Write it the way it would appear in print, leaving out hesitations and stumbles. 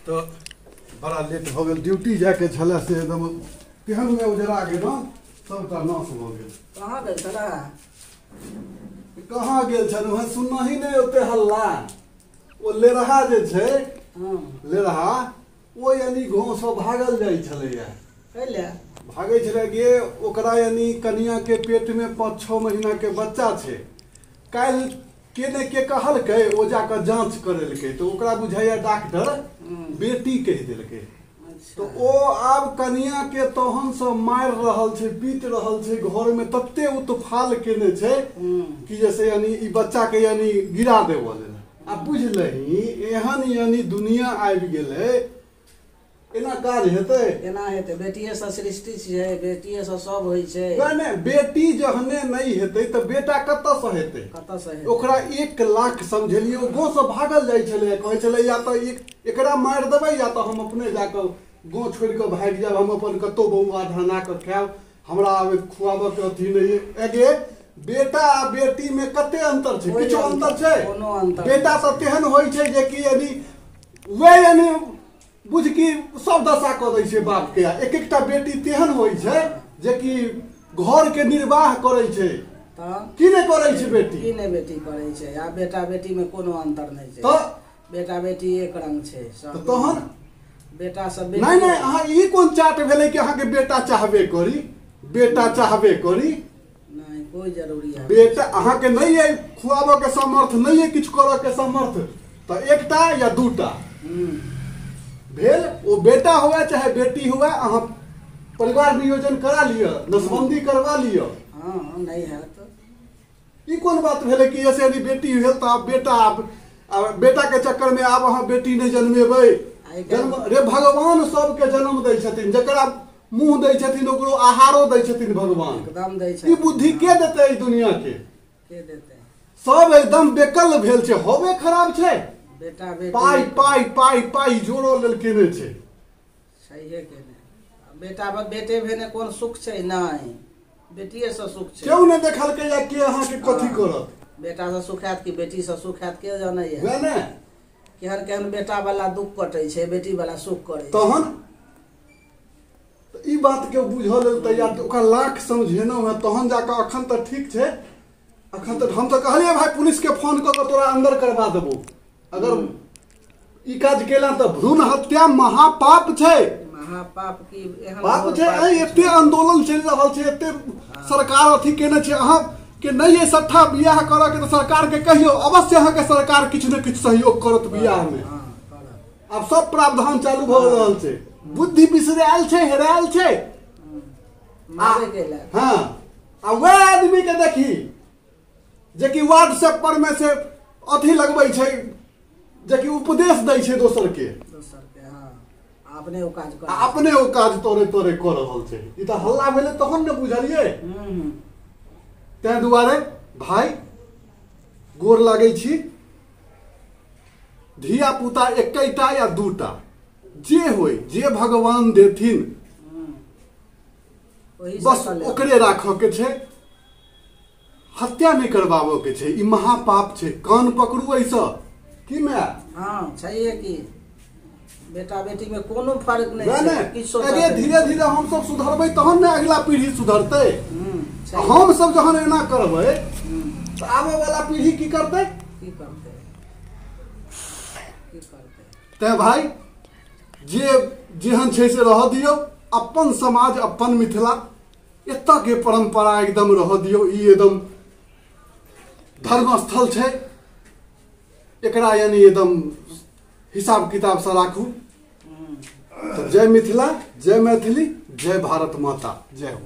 तो बड़ा लेट हो गया, ड्यूटी जाके छले से एकदम केहन में उजरा गेल सबटा नाश भ गेल। कहाँ गेल छला? कहाँ गेल छलहुँ हैं, सुनना ही नहीं ओते हल्ला। ओ लेरहा जे छै, लेरहा ओ यानी गाँव से भागल जाइ छलैया। कैले भागे छलै गे, ओकरा यानी कनिया के पेट में 5-6 महीना के बच्चा छै। काल के ने के कहलकै, ओ जाकर जांच करेलकै तो ओकरा बुझाइया डॉक्टर बेटी कह देलकै। तो ओ आब कनिया के तहन से मार रहल छै, पीट रहल छै, घर में तत्ते उत्फाल केने छै कि जैसे यानी ई बच्चा के यानी गिरा देवल। आ बुझलही एहन यानी दुनिया आबि गेलै, एना काज हेतै? केना हेतै? बेटिए से सृष्टि छै, बेटिए से सब होइ छै। नहीं बेटी जहने नहीं हेतै तो बेटा कतऽ से हेतै? कतऽ से हेतै? ओकरा 1 लाख समझलियै, ओ गाँव से भागल जाइ छलै, कहै छलै या तो एकरा मारि देबै या तो हम अपने जाकर गाँव छोड़ के भागि जायब, हम अपन कतौ बौआ धना के खायब, हमरा आब खुआबऽ के अथी नहीं है। एगे बेटा आ बेटी में कते अंतर छै? किछो अंतर छै? कोनो अंतर। बेटा सब तेहन होइ छै जे कि यानी वे यानी बुझ कि सब दशा कऽ दै छै बाप के। एक एकटा बेटी तेहन होइ छै जे कि घर के निर्वाह करै छै। की नहीं करै छै बेटी? की नहीं बेटी करै छै? आ बेटा बेटी में कोनो अंतर नहीं छै। तो बेटा बेटी एक रंग छै सब। तहन बेटा सब नहीं नहीं अहाँ ई कोन चाट भेलै कि अहाँ के बेटा चाहबे करी? बेटा चाहबे करी नहीं, कोई जरूरी है बेटा अहाँ के नहीं है खुआबऽ के समर्थ, नहीं है किछु करऽ के समर्थ, तो एकटा या दूटा भेल। वो बेटा हुआ चाहे बेटी हुआ, अहाँ परिवार नियोजन करा लिया, नसबंदी करवा लिया। हाँ नहीं है तो ई कोन बात भेलै कि जैसे यदि बेटी भेल तो आप बेटा के चक्कर में आब अहाँ बेटी नहीं जन्मेबै? जन्म रे भगवान सबके जन्म दै छथिन, जकरा मुंह दै छथिन ओकरो आहारो दै छथिन भगवान। एकदम दै छथिन। ई बुद्धि के देतै ई दुनिया के? के देतै? सब एकदम बेकल भेल छै, होबे खराब छै। बेटा बेटी पाई पाई पाई पाई जोड़ो लेल केने छै। सहीए केने। बेटा बेटे भेने कोन सुख छै? नहीं, बेटिए से सुख छै। क्यों नहीं देखलकै या के अहाँ के कथी करत? बेटा से सुख हैत कि बेटी से सुख हैत के जानै है? वै ने केहन केहन बेटा वाला दुख कटै छै, बेटी वाला सुख करै छै। तहन ई बात के बुझल लेल तैयार, ओकरा लाख समझेनौ है तहन जाकर अखन तक ठीक छै। अखन तक हम तो कहलिए भाई पुलिस के फोन क के तोरा अंदर करवा देबो। अगर ई काज केला तो भ्रूण हत्या महापाप छै। महापाप की एहन पाप छै। एते आंदोलन चल रहल छै, एते सरकार अथी केने छै। अहाँ के नहीं है सट्ठा बियाह करऽ के तो सरकार के कहियो, अवश्य अहाँ के सरकार किछु ने किछु सहयोग करत बियाह में। अब सब प्रावधान चालू भ रहल छै। बुद्धि बिसरायल छै, हेरायल छै। मारे के ले हाँ आ वह आदमी के देखी जे कि व्हाट्सएप पर में से अथी लगबै छै, जे कि उपदेश दै छै दोसर के। हाँ अपने वो काज कर, अपने वो काज तोरे तोरे कर रहल छै। ई तो हल्ला भेलै तहन ने बुझलियै। तै दुआरे भाई गोर लागै छी, धिया पुता एकैटा या दूटा जे होय, जे भगवान देथिन बस ओकरे राखऽ के छै। हत्या नहीं करवाबो के छै, ई महापाप छै। कान पकड़ू ऐसा की मैं? हाँ चाहिए कि बेटा बेटी में कोनो फर्क नहीं है। अरे धीरे धीरे हम सब सुधरबै तहन ने अगला पीढ़ी सुधरतै। हम सब जहन एना करबै तो आबे वाला पीढ़ी की करतै? की करतै? तै भाई जे जेहन छै से रह दियौ। अपन समाज, अपन मिथिला, एतऽ के परंपरा एकदम रह दियौ। ई एकदम धर्म स्थल छै, एकरा यानी एकदम हिसाब किताब से राखू। तो जय मिथिला, जय मैथिली, जय भारत माता, जय हो।